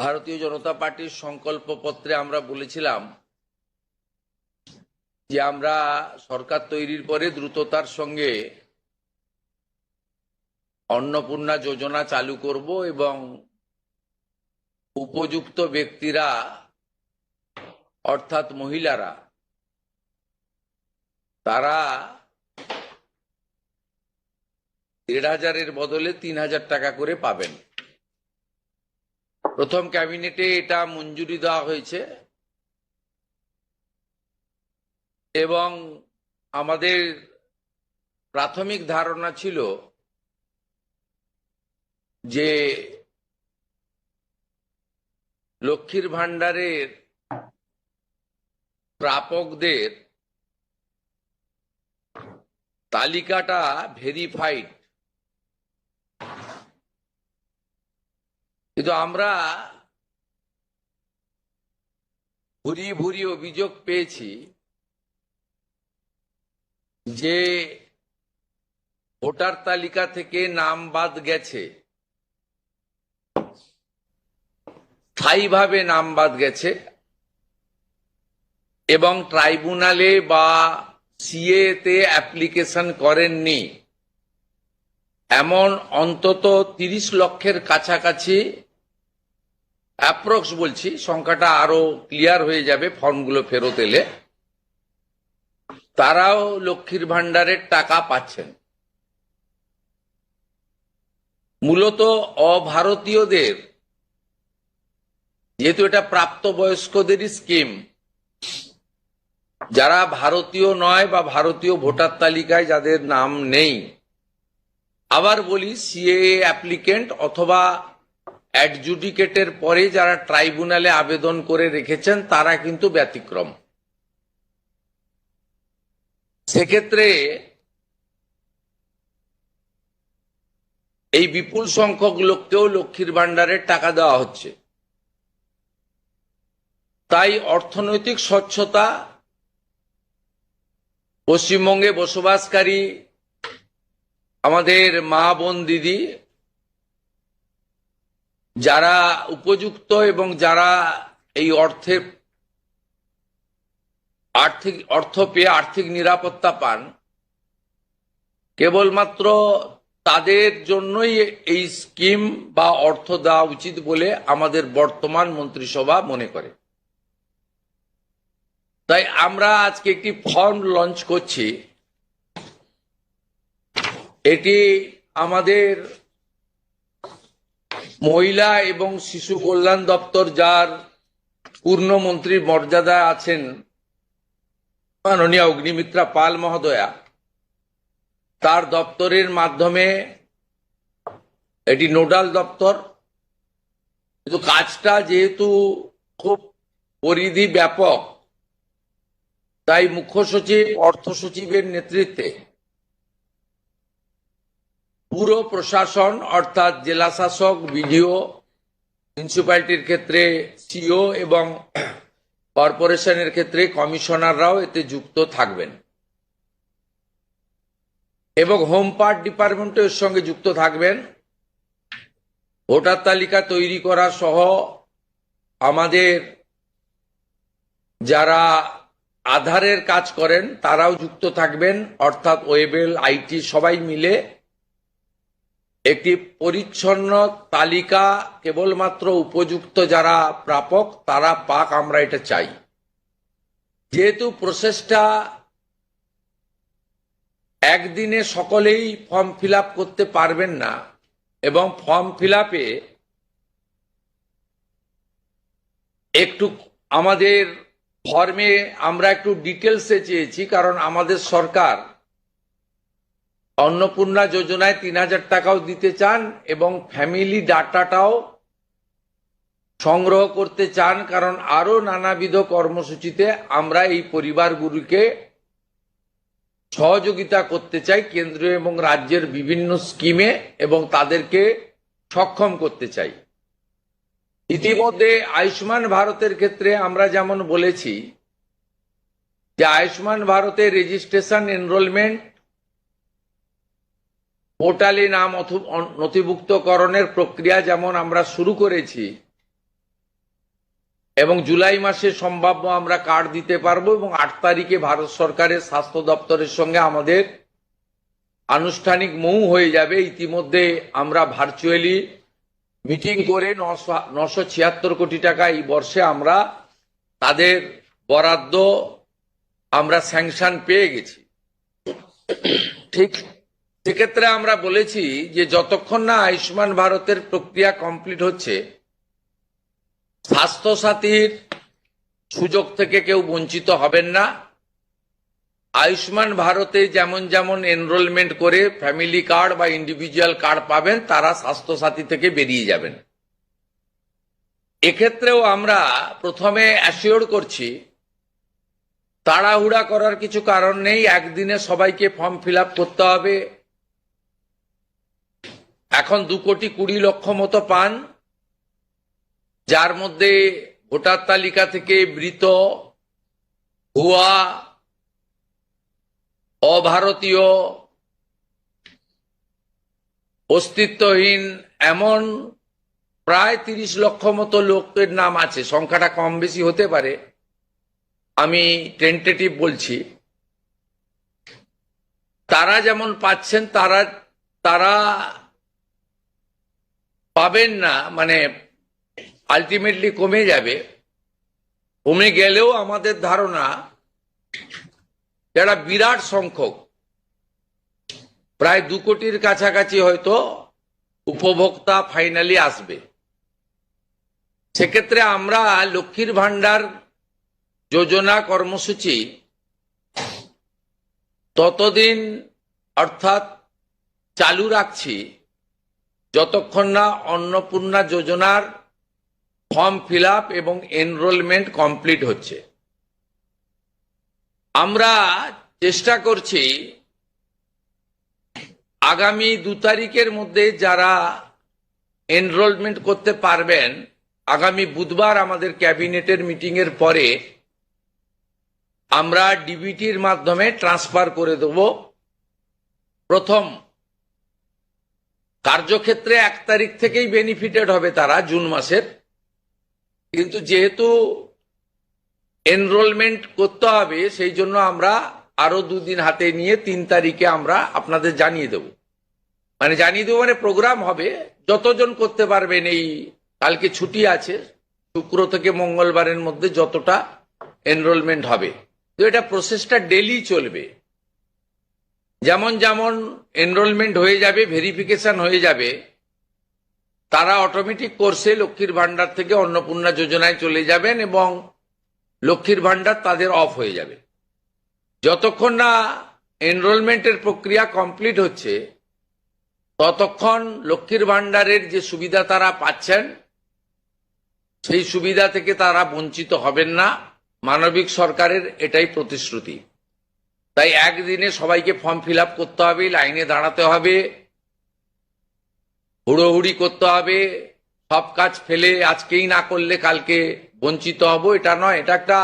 ভারতীয় জনতা পার্টির সংকল্পপত্রে আমরা বলেছিলাম যে আমরা সরকার তৈরির পরে দ্রুততার সঙ্গে অন্নপূর্ণা যোজনা চালু করব এবং উপযুক্ত ব্যক্তিরা অর্থাৎ মহিলারা তারা ১,৫০০-এর বদলে ৩,০০০ টাকা করে পাবেন। প্রথম ক্যাবিনেটে এটা মঞ্জুরি দেওয়া হয়েছে এবং আমাদের প্রাথমিক ধারণা ছিল যে লক্ষ্মীর ভাণ্ডারের প্রাপকদের তালিকাটা ভেরিফাইড, কিন্তু আমরা ভুরিয়ে ভুরিয়ে অভিযোগ পেয়েছি যে ভোটার তালিকা থেকে নাম বাদ গেছে, স্থায়ীভাবে নাম বাদ গেছে এবং ট্রাইব্যুনালে বা সিএ তে অ্যাপ্লিকেশন করেননি এমন অন্তত ৩০ লক্ষের কাছাকাছি, অ্যাপ্রক্স বলছি, সংখ্যাটা আরো ক্লিয়ার হয়ে যাবে ফর্মগুলো ফেরত এলে, তারাও লক্ষ্মীর ভাণ্ডারের টাকা পাচ্ছেন। মূলত অভারতীয়দের, যেহেতু এটা প্রাপ্তবয়স্কদেরই স্কিম, যারা ভারতীয় নয় বা ভারতীয় ভোটার তালিকায় যাদের নাম নেই, আবার বলি সিএএ অ্যাপ্লিকেন্ট অথবা অ্যাডজুডিকেটের পরে যারা ট্রাইব্যুনালে আবেদন করে রেখেছেন তারা কিন্তু ব্যতিক্রম। সেক্ষেত্রে এই বিপুল সংখ্যক লোককেও লক্ষ্মীর ভাণ্ডারের টাকা দেওয়া হচ্ছে। তাই অর্থনৈতিক স্বচ্ছতা, পশ্চিমবঙ্গে বসবাসকারী আমাদের মা বোন দিদি যারা উপযুক্ত এবং যারা এই অর্থ পেয়ে আর্থিক নিরাপত্তা পান, কেবলমাত্র তাদের জন্যই এই স্কিম বা অর্থ দেওয়া উচিত বলে আমাদের বর্তমান মন্ত্রিসভা মনে করে। তাই আমরা আজকে একটি ফর্ম লঞ্চ করছি। এটি আমাদের মহিলা এবং শিশু কল্যাণ দপ্তর, যার পূর্ণমন্ত্রীর মর্যাদায় আছেন মাননীয় অগ্নিমিত্রা পাল মহোদয়া, তার দপ্তরের মাধ্যমে, এটি নোডাল দপ্তর, কিন্তু কাজটা যেহেতু খুব পরিধি ব্যাপক, তাই মুখ্য সচিব, অর্থ সচিবের নেতৃত্বে পুরো প্রশাসন অর্থাৎ জেলা শাসক, বিডিও, মিউনিসিপ্যালিটির ক্ষেত্রে সিও এবং কর্পোরেশনের ক্ষেত্রে কমিশনাররাও এতে যুক্ত থাকবেন এবং হোম পার্ট ডিপার্টমেন্টও এর সঙ্গে যুক্ত থাকবেন। ভোটার তালিকা তৈরি করা সহ আমাদের যারা আধারের কাজ করেন তারাও যুক্ত থাকবেন, অর্থাৎ ওয়েবেল, আইটি সবাই মিলে একটি পরিচ্ছন্ন তালিকা কেবলমাত্র উপযুক্ত যারা প্রাপক তারা পাক, আমরা এটা চাই। যেহেতু প্রসেসটা একদিনে সকলেই ফর্ম ফিল আপ করতে পারবেন না এবং ফর্ম ফিল আপে একটু আমাদের ফর্মে আমরা একটু ডিটেলসে চেয়েছি, কারণ আমাদের সরকার অন্নপূর্ণা যোজনায় ৩,০০০ টাকাও দিতে চান এবং ফ্যামিলি ডাটাটাও সংগ্রহ করতে চান, কারণ আরো নানাবিধ কর্মসূচিতে আমরা এই পরিবারগুলিকে সহযোগিতা করতে চাই কেন্দ্রীয় এবং রাজ্যের বিভিন্ন স্কিমে এবং তাদেরকে সক্ষম করতে চাই। ইতিমধ্যে আয়ুষ্মান ভারতের ক্ষেত্রে আমরা যেমন বলেছি যে আয়ুষ্মান ভারতের রেজিস্ট্রেশন, এনরোলমেন্ট, পোর্টালে নাম নথিভুক্তকরণের প্রক্রিয়া যেমন আমরা শুরু করেছি, এবং জুলাই মাসে সম্ভাব্য আমরা কার্ড দিতে পারবো এবং 8 তারিখে ভারত সরকারের স্বাস্থ্য দপ্তরের সঙ্গে আমাদের আনুষ্ঠানিক মৌ হয়ে যাবে। ইতিমধ্যে আমরা ভার্চুয়ালি মিটিং করে 976 কোটি টাকা এই বর্ষে আমরা তাদের বরাদ্দ আমরা স্যাংশন পেয়ে গেছি। ঠিক সেক্ষেত্রে আমরা বলেছি যে যতক্ষণ না আয়ুষ্মান ভারতের প্রক্রিয়া কমপ্লিট হচ্ছে, স্বাস্থ্যসাথীর সুযোগ থেকে কেউ বঞ্চিত হবেন না। আয়ুষ্মান ভারতে যেমন যেমন এনরোলমেন্ট করে ফ্যামিলি কার্ড বা ইন্ডিভিজুয়াল কার্ড পাবেন, তারা স্বাস্থ্যসাথী থেকে বেরিয়ে যাবেন। এক্ষেত্রেও আমরা প্রথমে অ্যাসিওর করছি, তাড়াহুড়া করার কিছু কারণ নেই। একদিনে সবাইকে ফর্ম ফিল আপ করতে হবে। এখন 2,20,00,000 মতো পান, যার মধ্যে ভোটার তালিকা থেকে মৃত, ভুয়া, অভারতীয়, অস্তিত্বহীন এমন প্রায় 30 লক্ষ মতো লোকের নাম আছে। সংখ্যাটা কম বেশি হতে পারে, আমি টেন্টেটিভ বলছি। তারা যেমন পাচ্ছেন তারা পাবেন না, মানে আলটিমেটলি কমে যাবে। কমে গেলেও আমাদের ধারণা যারা বিরাট সংখ্যক, প্রায় 2 কোটির কাছাকাছি হয়তো উপভোক্তা ফাইনালি আসবে। সেক্ষেত্রে আমরা লক্ষ্মীর ভান্ডার যোজনা কর্মসূচি ততদিন অর্থাৎ চালু রাখছি যতক্ষণ না অন্নপূর্ণা যোজনার ফর্ম ফিল আপ এবং এনরোলমেন্ট কমপ্লিট হচ্ছে। আমরা চেষ্টা করছি আগামী 2 তারিখের মধ্যে যারা এনরোলমেন্ট করতে পারবেন, আগামী বুধবার আমাদের ক্যাবিনেটের মিটিং এর পরে আমরা ডিবিটির মাধ্যমে ট্রান্সফার করে দেব। প্রথম কার্যক্ষেত্রে 1 তারিখ থেকেই বেনিফিটেড হবে তারা, জুন মাসের। কিন্তু যেহেতু এনরোলমেন্ট করতে হবে, সেই জন্য আমরা আরো 2 দিন হাতে নিয়ে 3 তারিখে আমরা আপনাদের জানিয়ে দেব। মানে প্রোগ্রাম হবে, যতজন করতে পারবেন। এই কালকে ছুটি আছে, শুক্র থেকে মঙ্গলবারের মধ্যে যতটা এনরোলমেন্ট হবে। তো এটা প্রসেসটা ডেলি চলবে। যেমন যেমন এনরোলমেন্ট হয়ে যাবে, ভেরিফিকেশন হয়ে যাবে, তারা অটোমেটিক কোর্সে লক্ষ্মীর ভান্ডার থেকে অন্নপূর্ণা যোজনায় চলে যাবেন এবং লক্ষ্মীর ভান্ডার তাদের অফ হয়ে যাবে। যতক্ষণ না এনরোলমেন্টের প্রক্রিয়া কমপ্লিট হচ্ছে, ততক্ষণ লক্ষ্মীর ভান্ডারের যে সুবিধা তারা পাচ্ছেন, সেই সুবিধা থেকে তারা বঞ্চিত হবেন না। মানবিক সরকারের এটাই প্রতিশ্রুতি। তাই একদিনে সবাইকে ফর্ম ফিল আপ করতে হবে, লাইনে দাঁড়াতে হবে, হুড়োহুড়ি করতে হবে, সব কাজ ফেলে আজকেই না করলে কালকে বঞ্চিত হব, এটা নয়। এটা একটা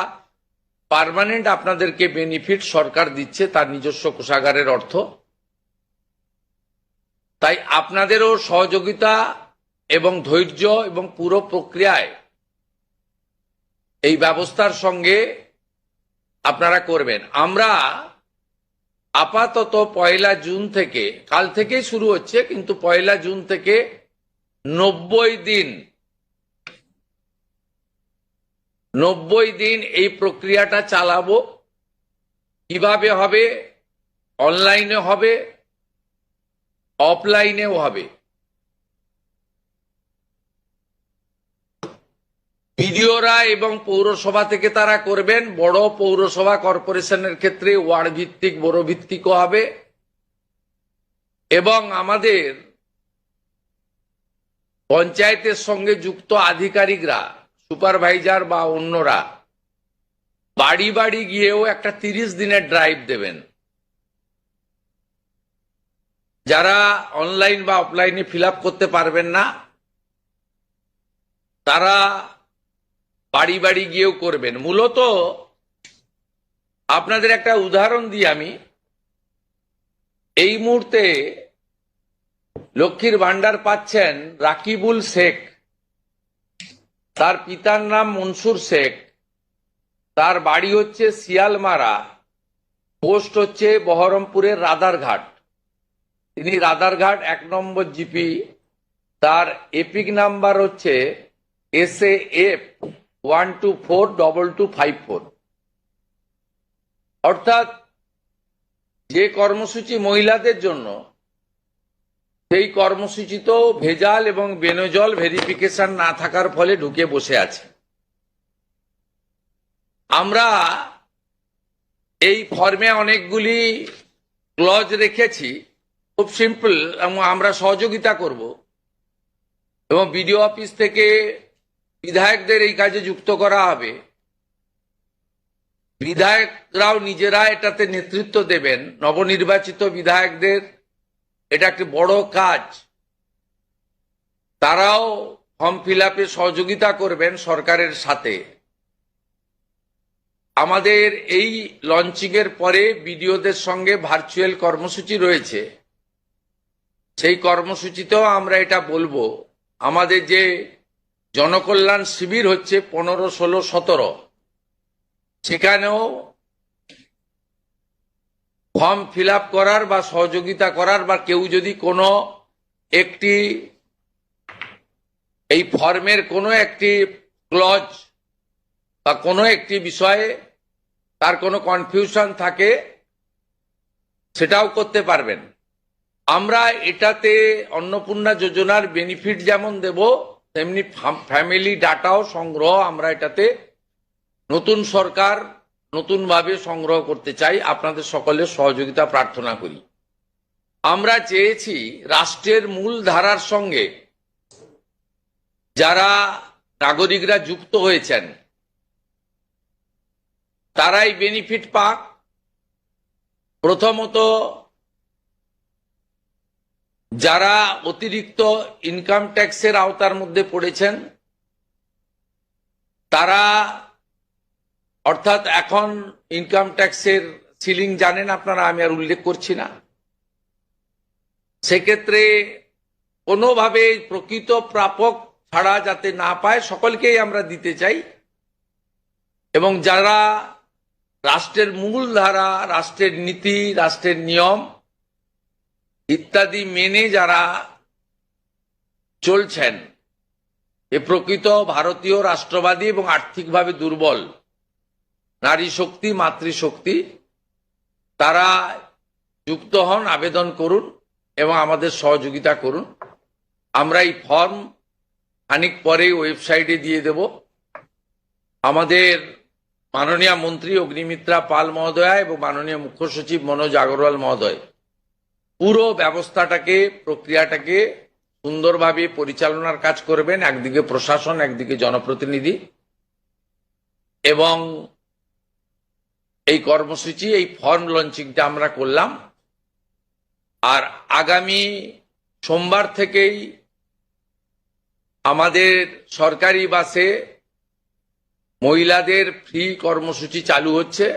পার্মানেন্ট আপনাদেরকে বেনিফিট সরকার দিচ্ছে তার নিজস্ব কোষাগারের অর্থ। তাই আপনাদেরও সহযোগিতা এবং ধৈর্য এবং পুরো প্রক্রিয়ায় এই ব্যবস্থার সঙ্গে আপনারা করবেন। আমরা আপাতত 1 জুন থেকে, কাল থেকেই শুরু হচ্ছে, কিন্তু 1 জুন থেকে 90 দিন এই প্রক্রিয়াটা চালাবো। কিভাবে হবে? অনলাইনে হবে, অফলাইনেও হবে। বিডিওরা এবং পৌরসভা থেকে তারা করবেন। বড় পৌরসভা কর্পোরেশনের ক্ষেত্রে ওয়ার্ড ভিত্তিক, বড় ভিত্তিকও হবে। এবং আমাদের পঞ্চায়েতের সঙ্গে যুক্ত আধিকারিকরা, সুপারভাইজার বা অন্যরা বাড়ি বাড়ি গিয়েও একটা 30 দিনের ড্রাইভ দেবেন। যারা অনলাইন বা অফলাইনে ফিল আপ করতে পারবেন না, তারা বাড়ি বাড়ি গিয়েও করবেন। মূলত আপনাদের একটা উদাহরণ দিই আমি। এই মুহূর্তে লক্ষ্মীর ভান্ডার পাচ্ছেন রাকিবুল শেখ, তার পিতার নাম মনসুর শেখ, তার বাড়ি হচ্ছে শিয়ালমারা, পোস্ট হচ্ছে বহরমপুরের রাদারঘাট। তিনি রাদারঘাট 1 নম্বর জিপি। তার এপিক নাম্বার হচ্ছে SAF 1242254। অর্থাৎ যে কর্মসূচি মহিলাদের জন্য, সেই কর্মসূচিতেও ভেজাল এবং বেনজল ভেরিফিকেশন না থাকার ফলে ঢুকে বসে আছে। আমরা এই ফর্মে অনেকগুলি ক্লজ রেখেছি, খুব সিম্পল, এবং আমরা সহযোগিতা করব এবং বিডিও অফিস থেকে বিধায়কদের এই কাজে যুক্ত করা হবে। বিধায়করাও নিজেরা এটাতে নেতৃত্ব দেবেন। নবনির্বাচিত বিধায়কদের এটা একটি বড় কাজ, তারাও ফর্ম ফিল আপে সহযোগিতা করবেন সরকারের সাথে। আমাদের এই লঞ্চিং এর পরে বিডিওদের সঙ্গে ভার্চুয়াল কর্মসূচি রয়েছে, সেই কর্মসূচিতেও আমরা এটা বলবো। আমাদের যে জনকল্যাণ শিবির হচ্ছে 15, 16, 17, সেখানেও ফর্ম ফিল আপ করার বা সহযোগিতা করার, বা কেউ যদি কোনো একটি এই ফর্মের কোনো একটি ক্লজ বা কোনো একটি বিষয়ে তার কোনো কনফিউশন থাকে, সেটাও করতে পারবেন। আমরা এটাতে অন্নপূর্ণা যোজনার বেনিফিট যেমন দেব, তেমনি ফ্যামিলি ডাটাও সংগ্রহ আমরা এটাতে নতুন সরকার নতুনভাবে সংগ্রহ করতে চাই। আপনাদের সকলের সহযোগিতা প্রার্থনা করি। আমরা চেয়েছি রাষ্ট্রের মূল ধারার সঙ্গে যারা নাগরিকরা যুক্ত হয়েছেন তারাই বেনিফিট পাক। প্রথমত, যারা অতিরিক্ত ইনকাম ট্যাক্সের আওতার মধ্যে পড়েছেন তারা, অর্থাৎ এখন ইনকাম ট্যাক্সের সিলিং জানেন আপনারা, আমি আর উল্লেখ করছি না। সেক্ষেত্রে কোনোভাবে প্রকৃত প্রাপক ছাড়া যাতে না পায়, সকলকেই আমরা দিতে চাই। এবং যারা রাষ্ট্রের মূল ধারা, রাষ্ট্রের নীতি, রাষ্ট্রের নিয়ম ইত্যাদি মেনে যারা চলছেন, এ প্রকৃত ভারতীয় রাষ্ট্রবাদী এবং আর্থিকভাবে দুর্বল নারী শক্তি, মাতৃশক্তি, তারা যুক্ত হন, আবেদন করুন এবং আমাদের সহযোগিতা করুন। আমরা এই ফর্ম খানিক পরেই ওয়েবসাইটে দিয়ে দেব। আমাদের মাননীয় মন্ত্রী অগ্নিমিত্রা পাল মহোদয়া এবং মাননীয় মুখ্য সচিব মনোজ আগরওয়াল মহোদয় পুরো ব্যবস্থাটাকে, প্রক্রিয়াটাকে সুন্দরভাবে পরিচালনার কাজ করবেন। একদিকে প্রশাসন, একদিকে জনপ্রতিনিধি। এবং এই কর্মসূচি, এই ফর্ম লঞ্চিংটা আমরা করলাম। আর আগামী সোমবার থেকেই আমাদের সরকারি বাসে মহিলাদের ফ্রি কর্মসূচি চালু হচ্ছে।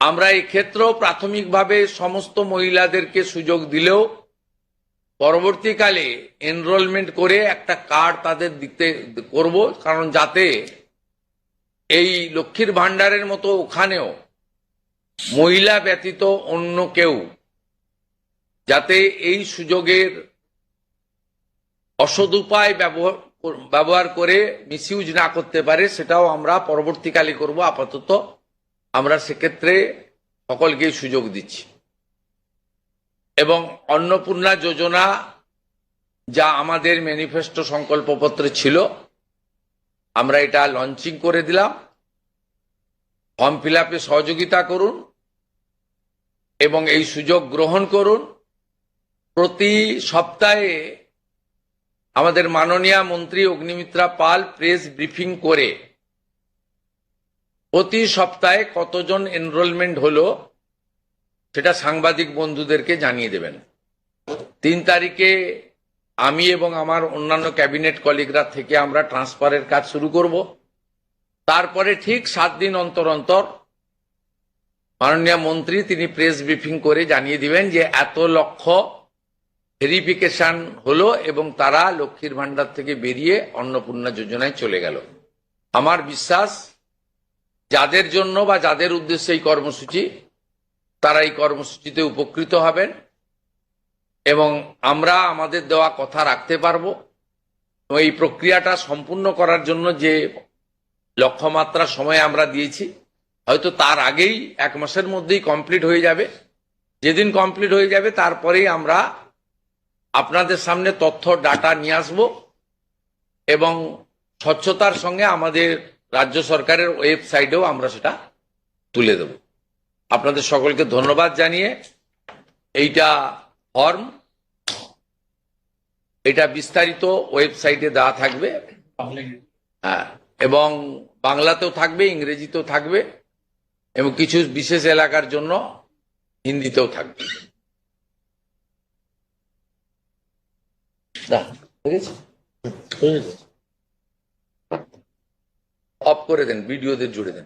আমরা এই ক্ষেত্রেও প্রাথমিকভাবে সমস্ত মহিলাদেরকে সুযোগ দিলেও পরবর্তীকালে এনরোলমেন্ট করে একটা কার্ড তাদের দিতে করব, কারণ যাতে এই লক্ষ্মীর ভান্ডারের মতো ওখানেও মহিলা ব্যতীত অন্য কেউ যাতে এই সুযোগের অসদুপায় ব্যবহার করে মিসইউজ না করতে পারে, সেটাও আমরা পরবর্তীকালে করব। আপাতত আমরা সেক্ষেত্রে সকলকেই সুযোগ দিচ্ছি। এবং অন্নপূর্ণা যোজনা যা আমাদের ম্যানিফেস্টো সংকল্পপত্রে ছিল, আমরা এটা লঞ্চিং করে দিলাম। ফর্ম ফিল আপে সহযোগিতা করুন এবং এই সুযোগ গ্রহণ করুন। প্রতি সপ্তাহে আমাদের মাননীয় মন্ত্রী অগ্নিমিত্রা পাল প্রেস ব্রিফিং করে প্রতি সপ্তাহে কতজন এনরোলমেন্ট হলো সেটা সাংবাদিক বন্ধুদেরকে জানিয়ে দেবেন। 3 তারিখে আমি এবং আমার অন্যান্য ক্যাবিনেট কলিগরা থেকে আমরা ট্রান্সফারের কাজ শুরু করব। তারপরে ঠিক 7 দিন অন্তর অন্তর মাননীয় মন্ত্রী তিনি প্রেস ব্রিফিং করে জানিয়ে দিবেন যে এত লক্ষ ভেরিফিকেশন হলো এবং তারা লক্ষ্মীর ভান্ডার থেকে বেরিয়ে অন্নপূর্ণা যোজনায় চলে গেল। আমার বিশ্বাস যাদের জন্য বা যাদের উদ্দেশ্যে এই কর্মসূচি, তারা এই কর্মসূচিতে উপকৃত হবেন এবং আমরা আমাদের দেওয়া কথা রাখতে পারবো। এই প্রক্রিয়াটা সম্পূর্ণ করার জন্য যে লক্ষ্যমাত্রা সময় আমরা দিয়েছি, হয়তো তার আগেই 1 মাসের মধ্যেই কমপ্লিট হয়ে যাবে। যেদিন কমপ্লিট হয়ে যাবে তারপরেই আমরা আপনাদের সামনে তথ্য ডাটা নিয়ে আসব এবং স্বচ্ছতার সঙ্গে আমাদের রাজ্য সরকারের ওয়েবসাইটেও আমরা সেটা তুলে দেব। আপনাদের সকলকে ধন্যবাদ জানিয়ে এইটা ফর্ম, এটা বিস্তারিত ওয়েবসাইটে দেওয়া থাকবে, হ্যাঁ, এবং বাংলাতেও থাকবে, ইংরেজিতেও থাকবে এবং কিছু বিশেষ এলাকার জন্য হিন্দিতেও থাকবে। অফ করে দেন, ভিডিওদের জুড়ে দেন।